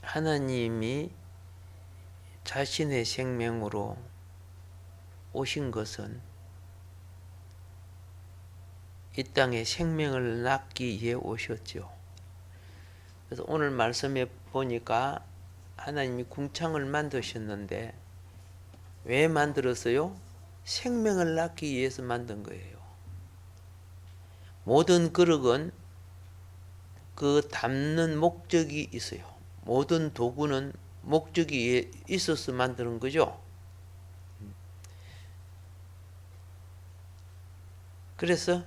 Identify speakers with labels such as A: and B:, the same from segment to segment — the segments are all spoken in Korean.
A: 하나님이 자신의 생명으로 오신 것은 이 땅에 생명을 낳기 위해 오셨죠. 그래서 오늘 말씀에 보니까 하나님이 궁창을 만드셨는데 왜 만들었어요? 생명을 낳기 위해서 만든 거예요. 모든 그릇은 그 담는 목적이 있어요. 모든 도구는 목적이 있어서 만드는 거죠. 그래서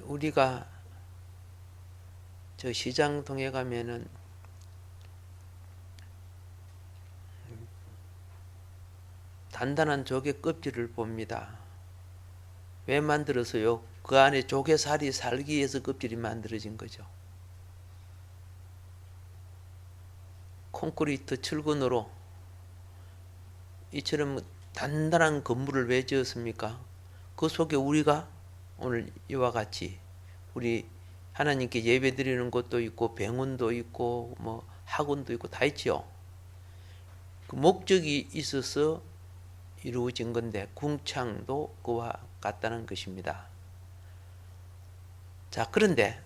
A: 우리가 저 시장통에 가면은 단단한 조개 껍질을 봅니다. 왜 만들어서요? 그 안에 조개살이 살기 위해서 껍질이 만들어진 거죠. 콘크리트 철근으로 이처럼 단단한 건물을 왜 지었습니까? 그 속에 우리가 오늘 이와 같이 우리 하나님께 예배 드리는 곳도 있고 병원도 있고 뭐 학원도 있고 다 있죠. 그 목적이 있어서 이루어진 건데 궁창도 그와 같다는 것입니다. 자, 그런데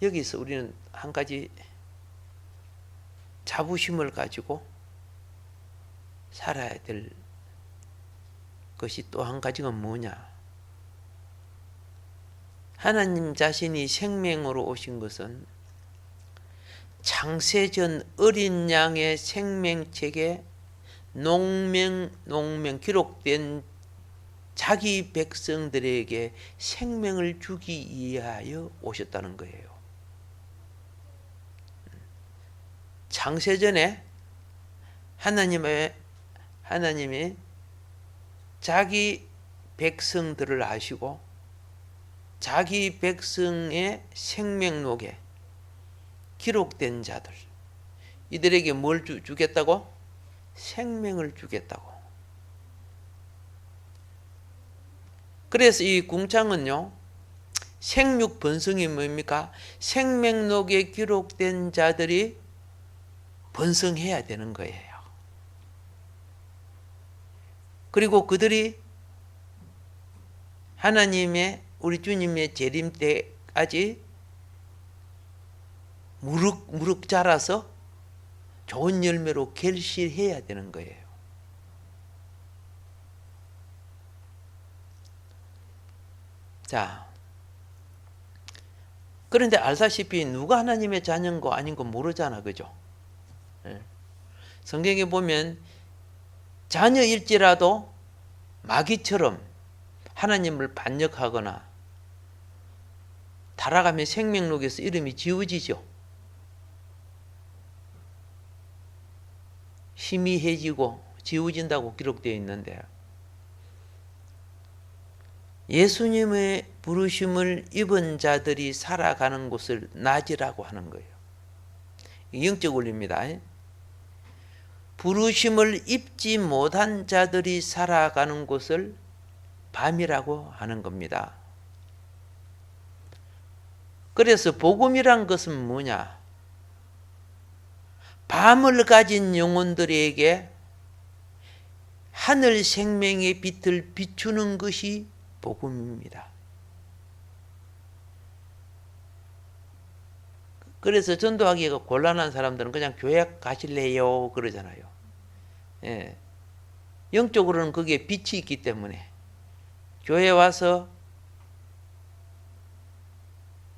A: 여기서 우리는 한 가지 자부심을 가지고 살아야 될 것이 또 한 가지가 뭐냐? 하나님 자신이 생명으로 오신 것은 창세전 어린 양의 생명책에 농명 기록된 자기 백성들에게 생명을 주기 위하여 오셨다는 거예요. 창세전에 하나님이 자기 백성들을 아시고 자기 백성의 생명록에 기록된 자들, 이들에게 뭘 주겠다고? 생명을 주겠다고. 그래서 이 궁창은요, 생육 번성이 뭡니까? 생명록에 기록된 자들이 번성해야 되는 거예요. 그리고 그들이 하나님의 우리 주님의 재림 때까지 무럭무럭 자라서 좋은 열매로 결실해야 되는 거예요. 자, 그런데 알다시피 누가 하나님의 자녀인 거 아닌 거 모르잖아, 그죠? 성경에 보면 자녀일지라도 마귀처럼 하나님을 반역하거나 타락하면 생명록에서 이름이 지워지죠. 희미해지고 지워진다고 기록되어 있는데, 예수님의 부르심을 입은 자들이 살아가는 곳을 낮이라고 하는 거예요. 영적 원리입니다. 부르심을 입지 못한 자들이 살아가는 곳을 밤이라고 하는 겁니다. 그래서 복음이란 것은 뭐냐? 밤을 가진 영혼들에게 하늘 생명의 빛을 비추는 것이 복음입니다. 그래서 전도하기가 곤란한 사람들은 그냥 교회 가실래요? 그러잖아요. 예. 영적으로는 그게 빛이 있기 때문에 교회 와서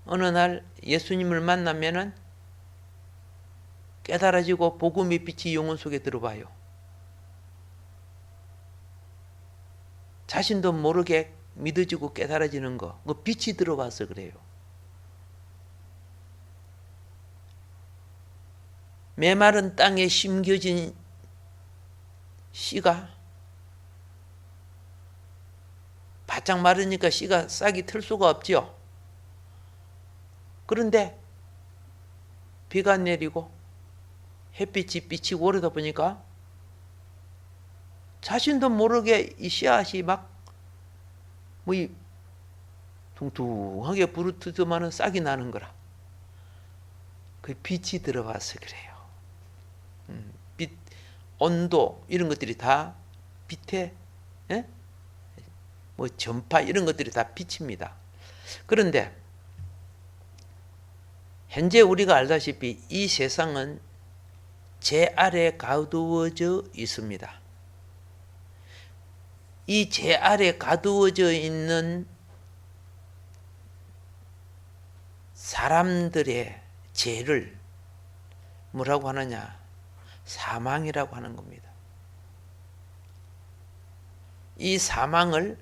A: 어느 날 예수님을 만나면은 깨달아지고 복음의 빛이 영혼 속에 들어와요. 자신도 모르게 믿어지고 깨달아지는 거, 그 빛이 들어와서 그래요. 메마른 땅에 심겨진 씨가 바짝 마르니까 씨가 싹이 틀 수가 없지요. 그런데 비가 내리고 햇빛이 비치고 오르다 보니까 자신도 모르게 이 씨앗이 막 이 둥둥하게 부르트지만은 싹이 나는 거라. 그 빛이 들어와서 그래요. 빛, 온도 이런 것들이 다 빛에, 예? 뭐 전파 이런 것들이 다 빛입니다. 그런데 현재 우리가 알다시피 이 세상은 재 아래 가두어져 있습니다. 이 재 아래 가두어져 있는 사람들의 죄를 뭐라고 하느냐? 사망이라고 하는 겁니다. 이 사망을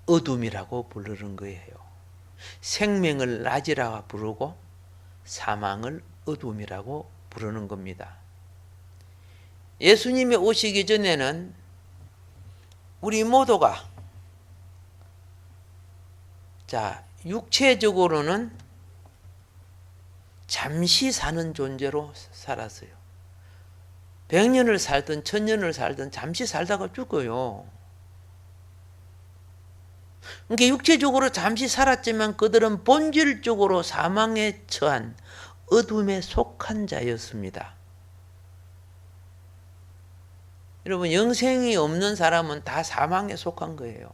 A: 어둠이라고 부르는 거예요. 생명을 낮이라 부르고 사망을 어둠이라고 부르는 겁니다. 예수님이 오시기 전에는 우리 모두가 육체적으로는 잠시 사는 존재로 살았어요. 100년을 살든 1000년을 살든 잠시 살다가 죽어요. 그러니까 육체적으로 잠시 살았지만 그들은 본질적으로 사망에 처한 어둠에 속한 자였습니다. 여러분, 영생이 없는 사람은 다 사망에 속한 거예요.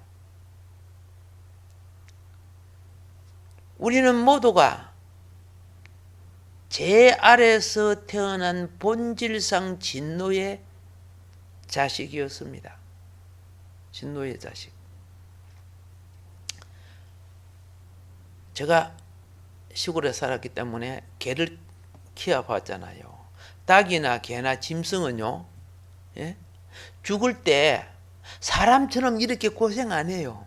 A: 우리는 모두가 제 아래서 태어난 본질상 진노의 자식이었습니다. 진노의 자식. 제가 시골에 살았기 때문에 개를 키워봤잖아요. 닭이나 개나 짐승은요, 예? 죽을 때 사람처럼 이렇게 고생 안 해요.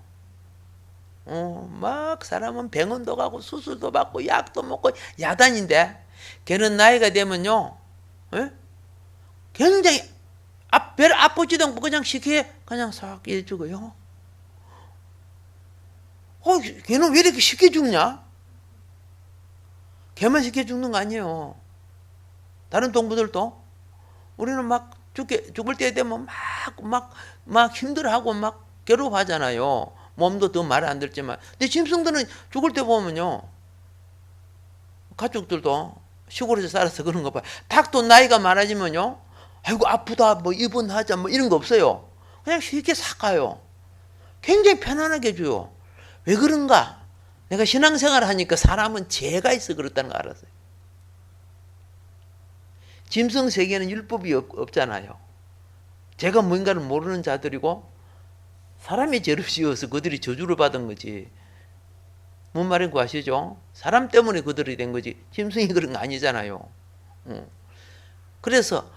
A: 막 사람은 병원도 가고 수술도 받고 약도 먹고 야단인데, 걔는 나이가 되면요, 예? 굉장히 별 아프지도 않고 그냥 쉽게 그냥 싹 일 죽어요. 걔는 왜 이렇게 쉽게 죽냐? 걔만 쉽게 죽는 거 아니에요. 다른 동물들도. 우리는 막 죽을 때 되면 막 힘들어하고 막 괴로워하잖아요. 몸도 더 말 안 듣지만. 근데 짐승들은 죽을 때 보면요, 가족들도 시골에서 살아서 그런 거 봐요. 닭도 나이가 많아지면요, 아이고 아프다 뭐 입원하자 뭐 이런 거 없어요. 그냥 쉽게 싹 가요. 굉장히 편안하게 줘요. 왜 그런가? 내가 신앙생활을 하니까 사람은 죄가 있어 그렇다는 거 알았어요. 짐승 세계는 율법이 없잖아요. 죄가 뭔가를 모르는 자들이고 사람이 죄를 지어서 그들이 저주를 받은 거지. 뭔 말인지 아시죠? 사람 때문에 그들이 된 거지 짐승이 그런 거 아니잖아요. 그래서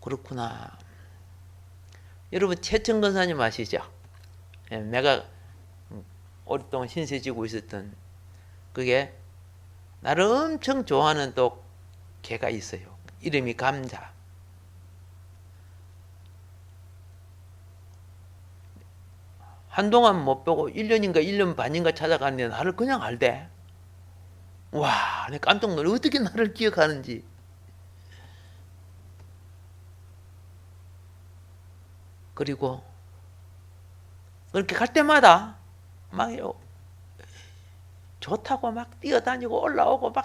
A: 그렇구나. 여러분, 최천 권사님 아시죠? 내가 오랫동안 신세 지고 있었던, 그게 나를 엄청 좋아하는 또 개가 있어요. 이름이 감자. 한동안 못 보고 1년인가 1년 반인가 찾아갔는데 나를 그냥 알대. 와, 내가 깜짝 놀래. 어떻게 나를 기억하는지. 그리고 그렇게 갈 때마다 막요, 좋다고 막 뛰어다니고 올라오고 막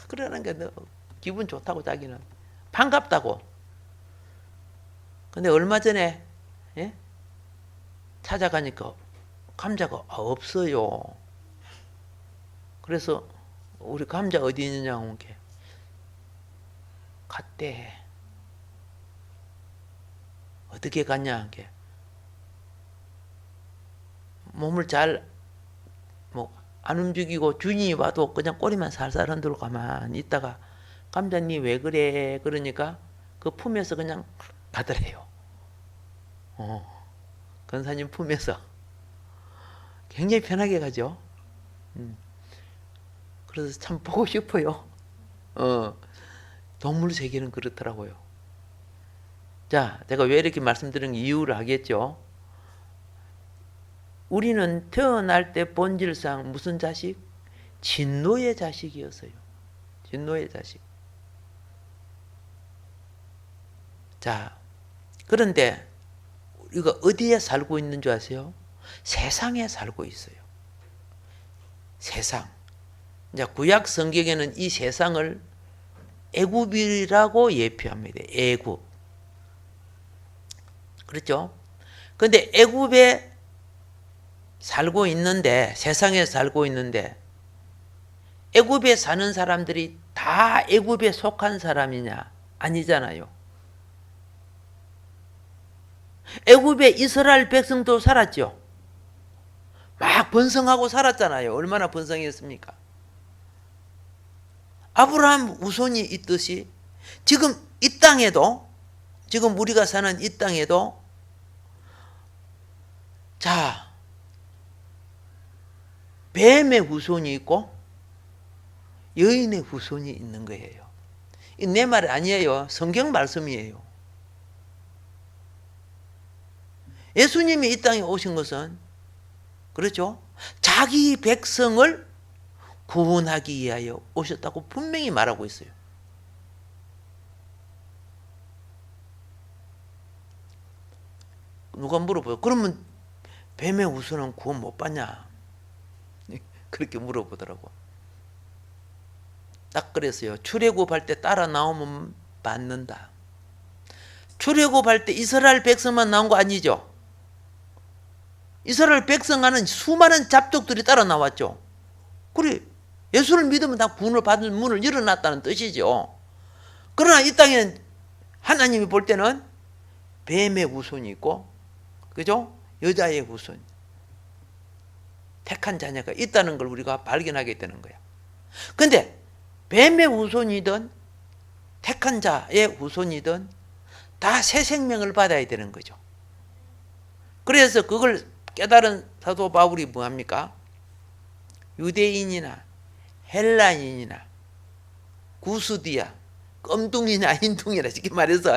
A: 그러는 게 기분 좋다고, 자기는 반갑다고. 근데 얼마 전에, 예? 찾아가니까 감자가 없어요. 그래서 우리 감자 어디 있느냐고 이렇게 갔대. 어떻게 갔냐 이렇게 몸을 잘 안 움직이고 주인이 와도 그냥 꼬리만 살살 흔들고 가만히 있다가, 감자님 왜 그래? 그러니까 그 품에서 그냥 가더래요. 권사님 품에서 굉장히 편하게 가죠. 그래서 참 보고 싶어요. 동물 세계는 그렇더라고요. 자, 제가 왜 이렇게 말씀드린 이유를 하겠죠. 우리는 태어날 때 본질상 무슨 자식? 진노의 자식이었어요. 진노의 자식. 자, 그런데 우리가 어디에 살고 있는 줄 아세요? 세상에 살고 있어요. 세상. 이제 구약 성경에는 이 세상을 애굽이라고 예표합니다. 애굽. 그렇죠? 근데 애굽에 살고 있는데, 세상에 살고 있는데, 애굽에 사는 사람들이 다 애굽에 속한 사람이냐? 아니잖아요. 애굽에 이스라엘 백성도 살았죠. 막 번성하고 살았잖아요. 얼마나 번성했습니까? 아브라함 후손이 있듯이 지금 이 땅에도, 지금 우리가 사는 이 땅에도 자, 뱀의 후손이 있고 여인의 후손이 있는 거예요. 이 내 말 아니에요. 성경 말씀이에요. 예수님이 이 땅에 오신 것은, 그렇죠? 자기 백성을 구원하기 위하여 오셨다고 분명히 말하고 있어요. 누가 물어봐요. 그러면 뱀의 후손은 구원 못 받냐? 그렇게 물어보더라고. 딱 그랬어요. 출애굽할 때 따라 나오면 받는다. 출애굽할 때 이스라엘 백성만 나온 거 아니죠? 이스라엘 백성하는 수많은 잡족들이 따라 나왔죠. 그래, 예수를 믿으면 다 구원을 받는 문을 열어놨다는 뜻이죠. 그러나 이 땅에는 하나님이 볼 때는 뱀의 후손이 있고, 그죠? 여자의 후손, 택한 자녀가 있다는 걸 우리가 발견하게 되는 거야. 근데 뱀의 후손이든 택한 자의 후손이든 다 새 생명을 받아야 되는 거죠. 그래서 그걸 깨달은 사도 바울이 뭐합니까? 유대인이나 헬라인이나 구스디야, 껌둥이나 흰둥이나 이렇게 말해서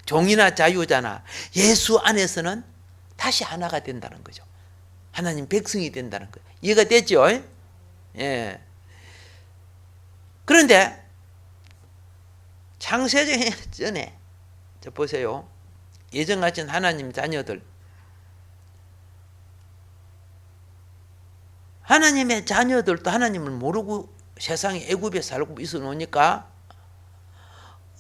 A: 종이나 자유자나 예수 안에서는 다시 하나가 된다는 거죠. 하나님 백성이 된다는 거예요. 이해가 됐죠? 예. 그런데 창세기 전에 보세요. 예정하신 하나님 자녀들, 하나님의 자녀들도 하나님을 모르고 세상에 애굽에 살고 있어 놓으니까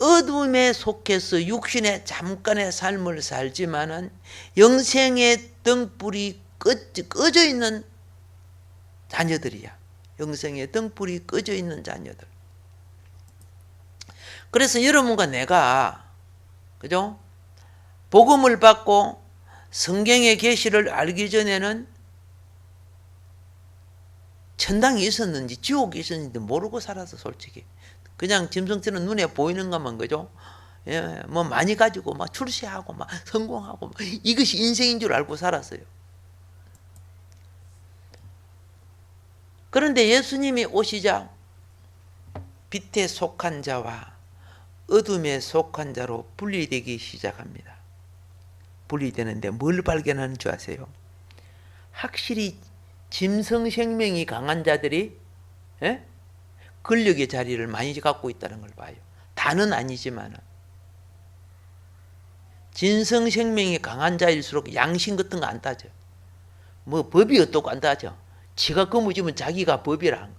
A: 어둠에 속해서 육신의 잠깐의 삶을 살지만은 영생의 등불이 꺼져 있는 자녀들이야. 영생의 등불이 꺼져 있는 자녀들. 그래서 여러분과 내가, 그죠? 복음을 받고 성경의 계시를 알기 전에는 천당이 있었는지 지옥이 있었는지 모르고 살아서 솔직히 그냥 짐승처럼 눈에 보이는 것만, 그죠? 예, 뭐 많이 가지고 막 출세하고 막 성공하고 막 이것이 인생인 줄 알고 살았어요. 그런데 예수님이 오시자 빛에 속한 자와 어둠에 속한 자로 분리되기 시작합니다. 분리되는데 뭘 발견하는 줄 아세요? 확실히 짐승생명이 강한 자들이 권력의 자리를 많이 갖고 있다는 걸 봐요. 다는 아니지만 짐승생명이 강한 자일수록 양심 같은 거 안 따져. 뭐 법이 어떻고 안 따져. 지가 거무지면 자기가 법이랑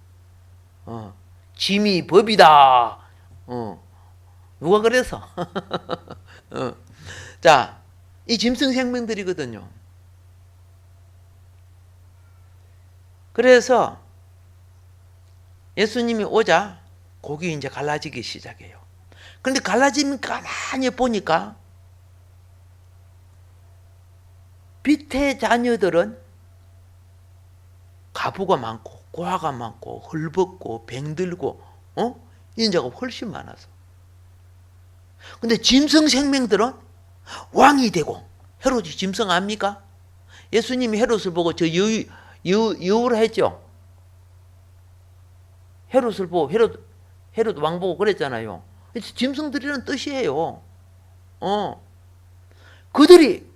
A: 짐이 법이다. 누가 그래서? 자, 이 짐승생명들이거든요. 그래서 예수님이 오자 곡이 이제 갈라지기 시작해요. 그런데 갈라지면 가만히 보니까 빛의 자녀들은 가부가 많고 고아가 많고 헐벗고 병들고 인자가 훨씬 많아서. 근데 짐승 생명들은 왕이 되고, 헤롯이 짐승 압니까? 예수님이 헤롯을 보고 저 여우라 했죠. 헤롯을 보고 헤롯 왕 보고 그랬잖아요. 짐승들이라는 뜻이에요. 그들이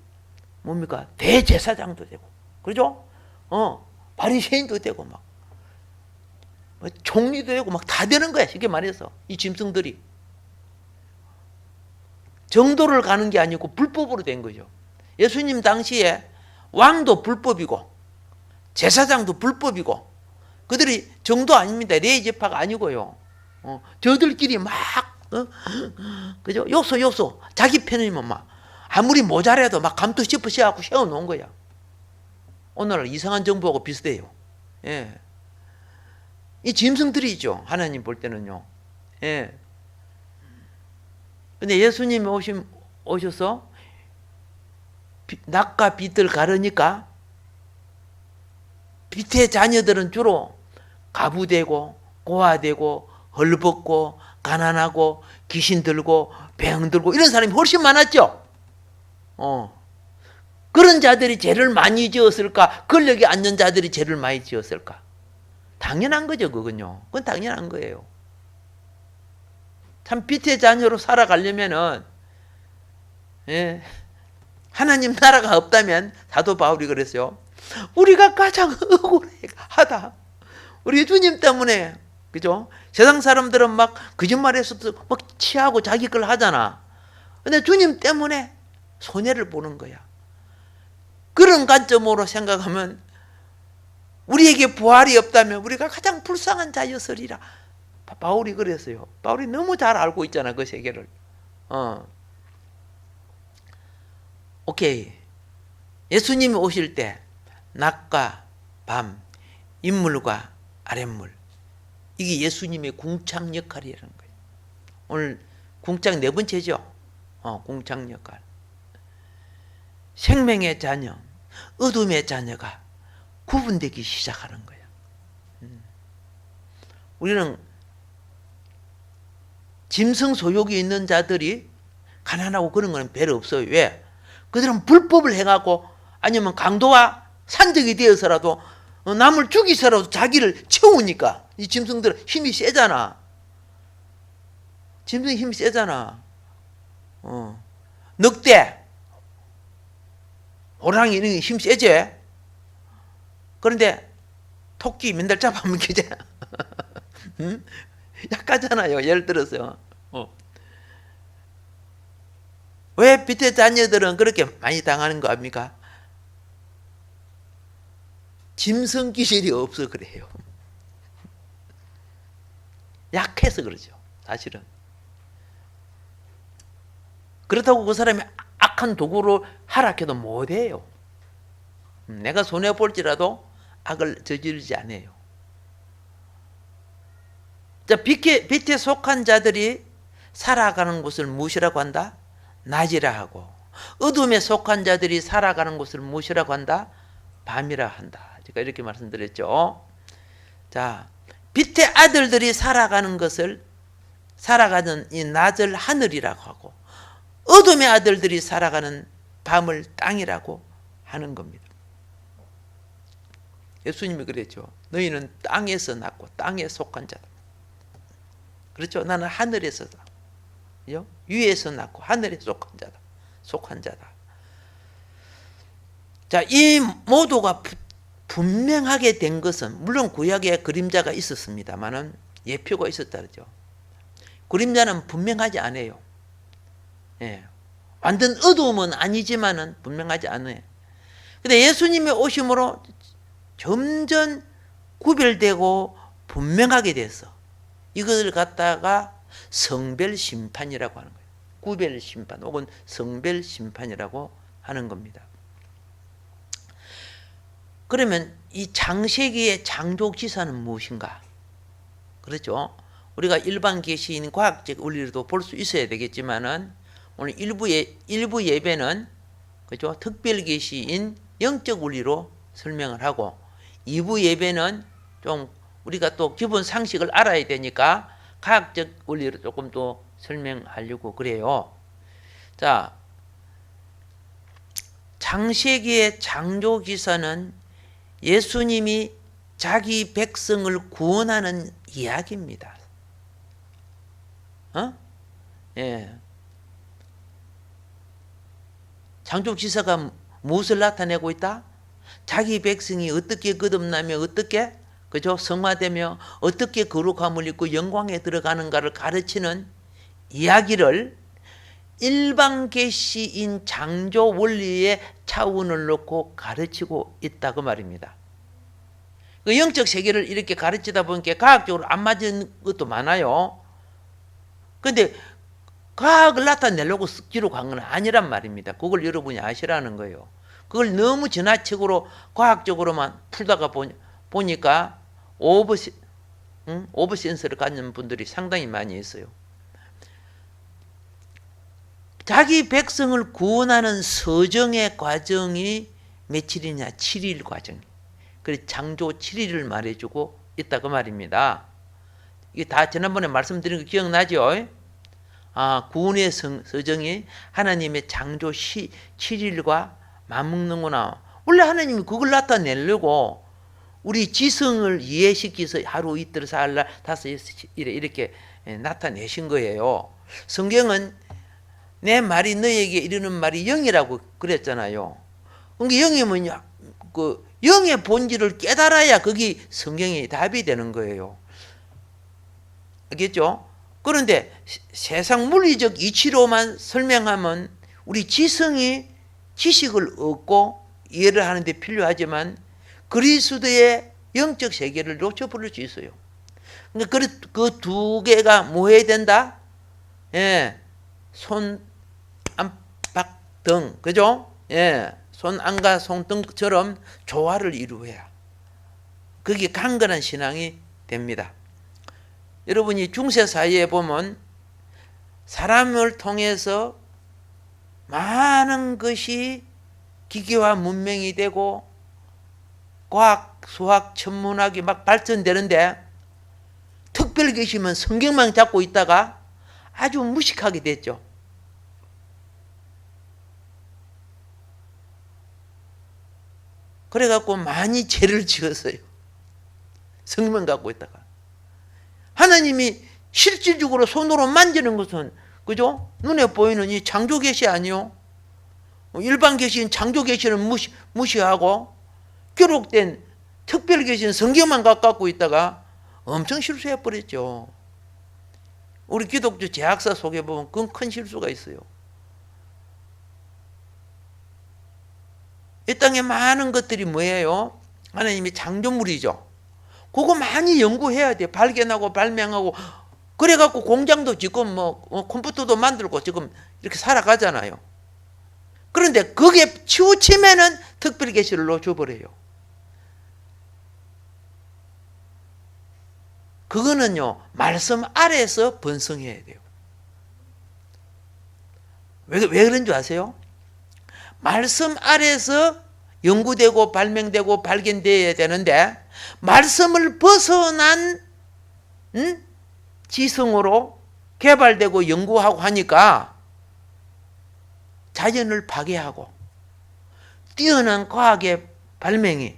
A: 뭡니까? 대제사장도 되고, 그죠? 바리새인도 되고 막 총리도 되고 막 다 되는 거야. 쉽게 말해서 이 짐승들이 정도를 가는 게 아니고 불법으로 된 거죠. 예수님 당시에 왕도 불법이고 제사장도 불법이고 그들이 정도 아닙니다. 레위 지파가 아니고요. 저들끼리 막 그죠? 요소 자기 편이면 막 아무리 모자라도 막 감투 씹으셔갖고 세워놓은 거야. 오늘날 이상한 정부하고 비슷해요. 예. 이 짐승들이죠. 하나님 볼 때는요. 예. 근데 예수님이 오셔서 낮과 빛을 가르니까 빛의 자녀들은 주로 가부되고 고아되고 헐벗고 가난하고 귀신 들고 병 들고 이런 사람이 훨씬 많았죠. 그런 자들이 죄를 많이 지었을까? 권력에 앉는 자들이 죄를 많이 지었을까? 당연한 거죠, 그건요. 그건 당연한 거예요. 참 빛의 자녀로 살아가려면은, 예, 하나님 나라가 없다면, 사도 바울이 그랬어요. 우리가 가장 억울하다. 우리 주님 때문에, 그죠? 세상 사람들은 막 거짓말해서도 막 취하고 자기 걸 하잖아. 근데 주님 때문에 손해를 보는 거야. 그런 관점으로 생각하면 우리에게 부활이 없다면 우리가 가장 불쌍한 자였으리라. 바울이 그랬어요. 바울이 너무 잘 알고 있잖아, 그 세계를. 오케이. 예수님이 오실 때 낮과 밤, 인물과 아랫물, 이게 예수님의 궁창 역할이라는 거예요. 오늘 궁창 네 번째죠. 궁창 역할. 생명의 자녀, 어둠의 자녀가 구분되기 시작하는 거예요. 우리는 짐승 소욕이 있는 자들이 가난하고 그런 거는 별로 없어요. 왜? 그들은 불법을 행하고 아니면 강도와 산적이 되어서라도 남을 죽이서라도 자기를 채우니까. 이 짐승들은 힘이 세잖아. 짐승이 힘이 세잖아. 늑대, 호랑이 이런 게 힘 세지? 그런데 토끼 맨날 잡아먹기잖아 약하잖아요. 예를 들어서. 왜 빛의 자녀들은 그렇게 많이 당하는 거 압니까? 짐승 기질이 없어 그래요. 약해서 그러죠. 사실은. 그렇다고 그 사람이 악한 도구로 하락해도 못해요. 내가 손해볼지라도 악을 저지르지 않아요. 자, 빛에 속한 자들이 살아가는 곳을 무엇이라고 한다? 낮이라 하고, 어둠에 속한 자들이 살아가는 곳을 무엇이라고 한다? 밤이라 한다. 제가 이렇게 말씀드렸죠. 자, 빛의 아들들이 살아가는 이 낮을 하늘이라고 하고, 어둠의 아들들이 살아가는 밤을 땅이라고 하는 겁니다. 예수님이 그랬죠. 너희는 땅에서 났고 땅에 속한 자다. 그렇죠. 나는 하늘에서 위에서 났고 하늘에 속한 자다. 자, 이 모두가 분명하게 된 것은 물론 구약에 그림자가 있었습니다만은 예표가 있었다 그러죠. 그림자는 분명하지 않아요. 예. 완전 어두움은 아니지만은 분명하지 않아요. 근데 예수님의 오심으로 점점 구별되고 분명하게 됐어. 이것을 갖다가 성별 심판이라고 하는 거예요. 구별 심판 혹은 성별 심판이라고 하는 겁니다. 그러면 이 창세기의 창조기사는 무엇인가? 그렇죠? 우리가 일반 계시인 과학적 원리로도 볼 수 있어야 되겠지만은 오늘 일부 예배는 그죠? 특별 계시인 영적 원리로 설명을 하고 2부 예배는 좀 우리가 또 기본 상식을 알아야 되니까 과학적 원리로 조금 더 설명하려고 그래요. 자, 창세기의 창조 기사는 예수님이 자기 백성을 구원하는 이야기입니다. 예. 창조 기사가 무엇을 나타내고 있다? 자기 백성이 어떻게 거듭나며 어떻게 그죠? 성화되며 어떻게 거룩함을 입고 영광에 들어가는가를 가르치는 이야기를 일반 계시인 창조 원리의 차원을 놓고 가르치고 있다고 말입니다. 그 영적 세계를 이렇게 가르치다 보니까 과학적으로 안 맞은 것도 많아요. 근데 과학을 나타내려고 쓱지로 간 건 아니란 말입니다. 그걸 여러분이 아시라는 거예요. 그걸 너무 지나치고 과학적으로만 풀다가 보니까 오버센스를 갖는 분들이 상당히 많이 있어요. 자기 백성을 구원하는 서정의 과정이 며칠이냐? 7일 과정. 그래서 창조 7일을 말해주고 있다고 말입니다. 이게 다 지난번에 말씀드린 거 기억나죠? 구원의 서정이 하나님의 창조 7일과 맞먹는구나. 원래 하나님이 그걸 나타내려고 우리 지성을 이해시켜서 하루 이틀 사흘날 다섯 이렇게 나타내신 거예요. 성경은 내 말이 너에게 이르는 말이 영이라고 그랬잖아요. 그러니까 영이면 그 영의 본질을 깨달아야 거기 성경이 답이 되는 거예요. 알겠죠? 그런데 세상 물리적 이치로만 설명하면 우리 지성이 지식을 얻고 이해를 하는데 필요하지만 그리스도의 영적 세계를 놓쳐버릴 수 있어요. 그러니까 그 두 개가 뭐 해야 된다? 예, 손, 안박, 등, 그죠? 예, 손, 안과 손등처럼 조화를 이루어야 그게 강건한 신앙이 됩니다. 여러분이 중세 사회에 보면 사람을 통해서 많은 것이 기계화 문명이 되고 과학, 수학, 천문학이 막 발전되는데 특별 계시면 성경만 잡고 있다가 아주 무식하게 됐죠. 그래갖고 많이 죄를 지었어요. 성경 갖고 있다가. 하나님이 실질적으로 손으로 만지는 것은 그죠? 눈에 보이는 이 창조 계시 아니요? 일반 계시인 창조 계시는 무시하고 기록된 특별 계시는 성경만 갖고 있다가 엄청 실수해 버렸죠. 우리 기독교 제약사 속에 보면 그건 큰 실수가 있어요. 이 땅에 많은 것들이 뭐예요? 하나님의 창조물이죠. 그거 많이 연구해야 돼. 발견하고 발명하고 그래갖고 공장도 지금 컴퓨터도 만들고 지금 이렇게 살아가잖아요. 그런데 그게 치우치면은 특별 계시를 놓쳐버려요. 그거는요 말씀 아래에서 번성해야 돼요. 왜 그런 줄 아세요? 말씀 아래에서 연구되고 발명되고 발견되어야 되는데 말씀을 벗어난 지성으로 개발되고 연구하고 하니까 자연을 파괴하고 뛰어난 과학의 발명이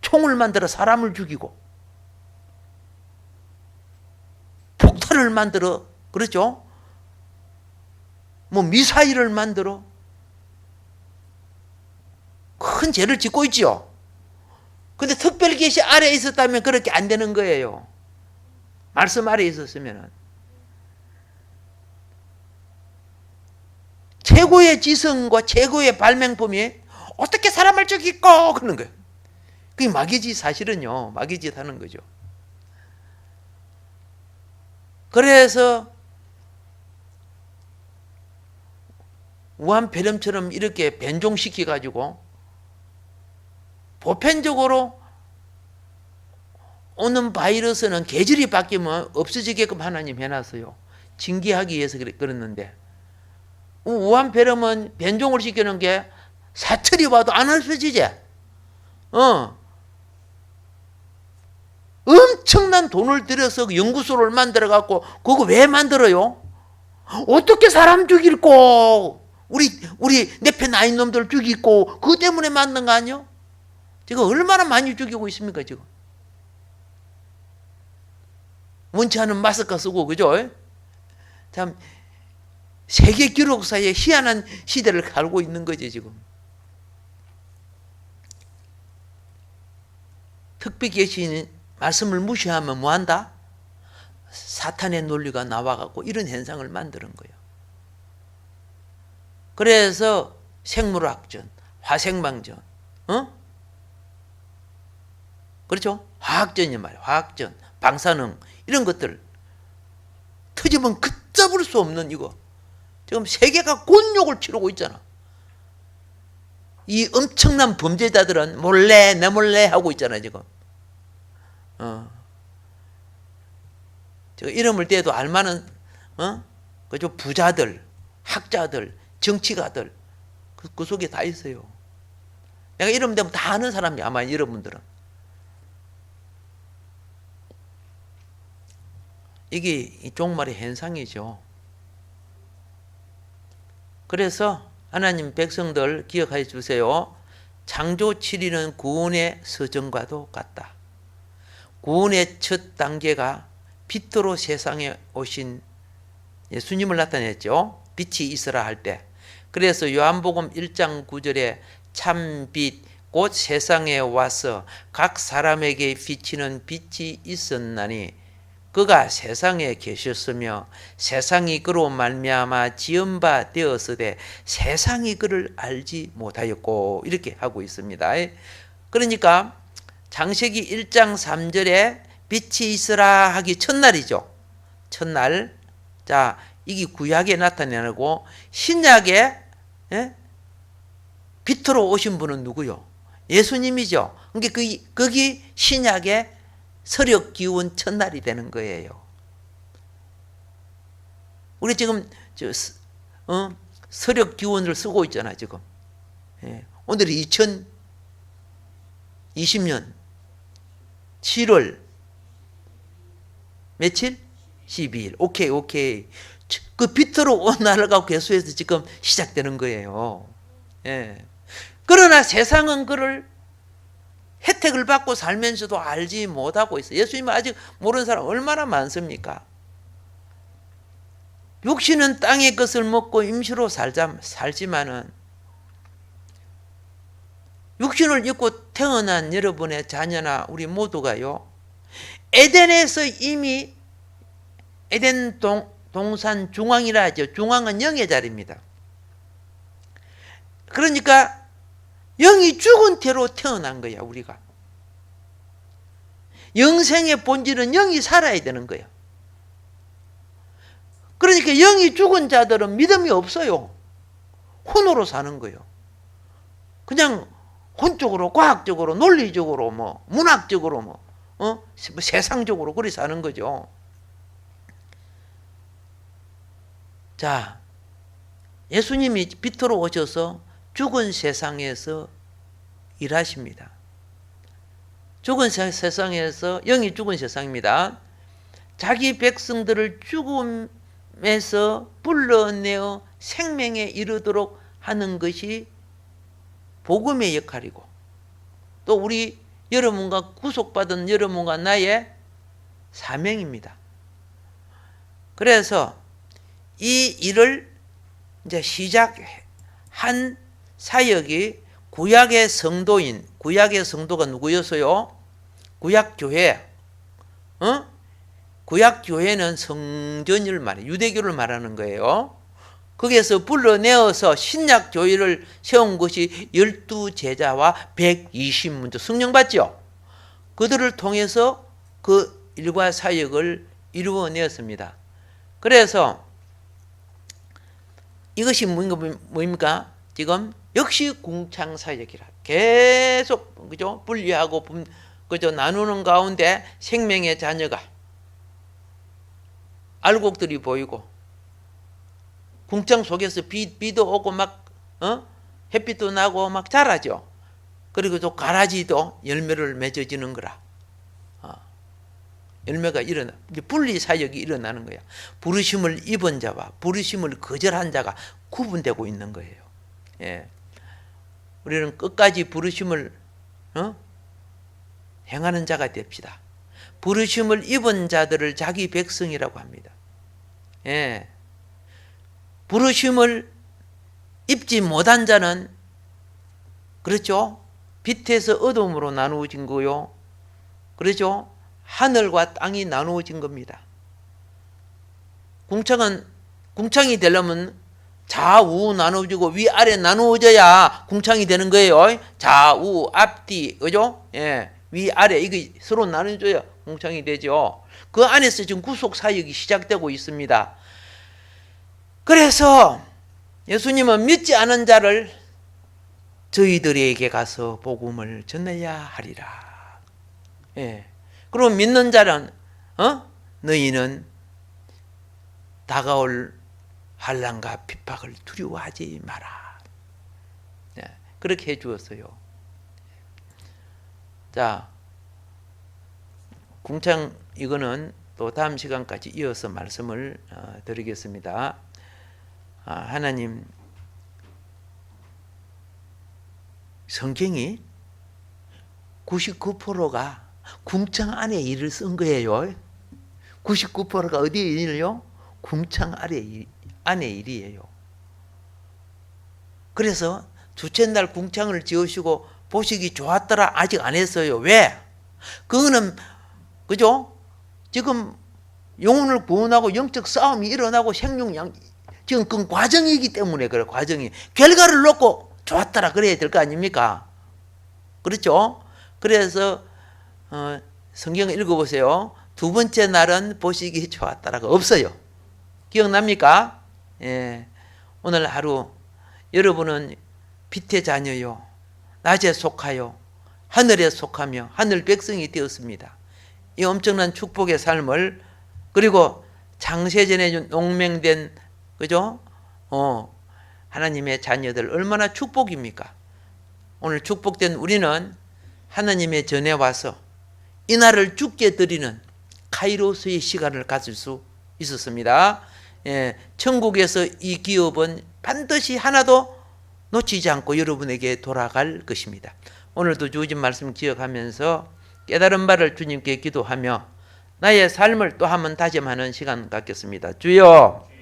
A: 총을 만들어 사람을 죽이고 폭탄을 만들어 그렇죠? 미사일을 만들어 큰 죄를 짓고 있죠. 근데 특별 계시 아래에 있었다면 그렇게 안 되는 거예요. 말씀 아래에 있었으면. 최고의 지성과 최고의 발명품이 어떻게 사람을 죽이고 그러는 거예요. 그게 마귀짓 사실은요. 마귀짓 하는 거죠. 그래서 우한폐렴처럼 이렇게 변종시켜가지고 보편적으로 오는 바이러스는 계절이 바뀌면 없어지게끔 하나님 해놨어요. 징계하기 위해서 그랬는데 우한폐렴은 변종을 시키는 게 사철이 와도 안 없어지지. 엄청난 돈을 들여서 연구소를 만들어갖고 그거 왜 만들어요? 어떻게 사람 죽일고 우리 내편 나인 놈들 죽이고 그것 때문에 만든 거 아니요? 지금 얼마나 많이 죽이고 있습니까 지금? 원치 않은 마스크 쓰고 그죠? 참 세계 기록사에 희한한 시대를 살고 있는 거지 지금. 특별 계시는 말씀을 무시하면 뭐한다? 사탄의 논리가 나와갖고 이런 현상을 만드는 거예요. 그래서 생물학전, 화생방전, 그렇죠? 화학전이 말이에요. 화학전, 방사능 이런 것들 터지면 걷잡을 수 없는 이거. 지금 세계가 곤욕을 치르고 있잖아. 이 엄청난 범죄자들은 몰래 내 몰래 하고 있잖아 지금. 저 이름을 떼도 알만한 그죠? 부자들, 학자들, 정치가들 그 속에 다 있어요. 내가 이름 대면 다 아는 사람이 아마 여러분들은. 이게 종말의 현상이죠. 그래서 하나님 백성들 기억해 주세요. 창조 7일은 구원의 서정과도 같다. 구원의 첫 단계가 빛으로 세상에 오신 예수님을 나타냈죠. 빛이 있으라 할 때. 그래서 요한복음 1장 9절에 참빛 곧 세상에 와서 각 사람에게 비치는 빛이 있었나니 그가 세상에 계셨으며 세상이 그로 말미암아 지은 바 되었으되 세상이 그를 알지 못하였고 이렇게 하고 있습니다. 그러니까 창세기 1장 3절에 빛이 있으라 하기 첫날이죠. 첫날. 자, 이게 구약에 나타내고 신약에 빛으로 오신 분은 누구요? 예수님이죠. 그러니까 거기 신약에 서력 기운 첫날이 되는 거예요. 우리 지금 서력 기운을 쓰고 있잖아 지금. 오늘이 2020년 7월 며칠? 12일. 오케이. 그 빛으로 온 날을 갖고 계수해서 지금 시작되는 거예요. 그러나 세상은 그를 혜택을 받고 살면서도 알지 못하고 있어요. 예수님을 아직 모르는 사람 얼마나 많습니까? 육신은 땅의 것을 먹고 임시로 살지만은 육신을 입고 태어난 여러분의 자녀나 우리 모두가요. 에덴에서 이미 에덴 동산 중앙이라 하죠. 중앙은 영의 자리입니다. 그러니까 영이 죽은 태로 태어난 거야 우리가. 영생의 본질은 영이 살아야 되는 거야. 그러니까 영이 죽은 자들은 믿음이 없어요. 혼으로 사는 거예요. 그냥 혼적으로 과학적으로 논리적으로 문학적으로 세상적으로 그리 사는 거죠. 자, 예수님이 빛으로 오셔서 죽은 세상에서 일하십니다. 죽은 세상에서 영이 죽은 세상입니다. 자기 백성들을 죽음에서 불러내어 생명에 이르도록 하는 것이 복음의 역할이고 또 우리 여러분과 구속받은 여러분과 나의 사명입니다. 그래서 이 일을 이제 시작한 사역이 구약의 성도인, 구약의 성도가 누구였어요? 구약교회. 구약교회는 성전을 말해요. 유대교를 말하는 거예요. 거기에서 불러내어서 신약교회를 세운 것이 12제자와 120문제 성령 받죠? 그들을 통해서 그 일과 사역을 이루어내었습니다. 그래서 이것이 뭡니까? 지금 역시 궁창사역이라 계속 그죠? 분리하고 그죠? 나누는 가운데 생명의 자녀가 알곡들이 보이고 궁창 속에서 비도 오고 막 햇빛도 나고 막 자라죠. 그리고 또 가라지도 열매를 맺어지는 거라. 열매가 일어나 분리 사역이 일어나는 거야. 부르심을 입은 자와 부르심을 거절한 자가 구분되고 있는 거예요. 예. 우리는 끝까지 부르심을 행하는 자가 됩시다. 부르심을 입은 자들을 자기 백성이라고 합니다. 예. 부르심을 입지 못한 자는 그렇죠. 빛에서 어둠으로 나누어진 거요. 그렇죠. 하늘과 땅이 나누어진 겁니다. 궁창이 되려면 좌우 나누어지고 위아래 나누어져야 궁창이 되는 거예요. 좌우 앞뒤 그죠? 예, 위아래 이게 서로 나눠줘야 궁창이 되죠. 그 안에서 지금 구속 사역이 시작되고 있습니다. 그래서 예수님은 믿지 않은 자를 저희들에게 가서 복음을 전해야 하리라. 예. 그럼 믿는 자는 너희는 다가올 환난과 핍박을 두려워하지 마라. 예. 그렇게 해주었어요. 자, 궁창 이거는 또 다음 시간까지 이어서 말씀을 드리겠습니다. 하나님 성경이 99%가 궁창 안에 일을 쓴 거예요. 99%가 어디에 일이요? 궁창 안에 일이에요. 그래서 둘째 날 궁창을 지으시고 보시기 좋았더라 아직 안 했어요. 왜? 그거는 그죠? 지금 영혼을 구원하고 영적 싸움이 일어나고 생육양 지금 그 과정이기 때문에 그래. 과정이 결과를 놓고 좋았더라 그래야 될 거 아닙니까? 그렇죠? 그래서 성경을 읽어보세요. 두 번째 날은 보시기 좋았더라가 없어요. 기억납니까? 예. 오늘 하루 여러분은 빛의 자녀요, 낮에 속하여 하늘에 속하며 하늘 백성이 되었습니다. 이 엄청난 축복의 삶을 그리고 창세전에 농맹된 그죠? 하나님의 자녀들 얼마나 축복입니까? 오늘 축복된 우리는 하나님의 전에 와서 이 날을 주께 드리는 카이로스의 시간을 가질 수 있었습니다. 예, 천국에서 이 기업은 반드시 하나도 놓치지 않고 여러분에게 돌아갈 것입니다. 오늘도 주어진 말씀 기억하면서 깨달은 바를 주님께 기도하며 나의 삶을 또 한번 다짐하는 시간 갖겠습니다. 주여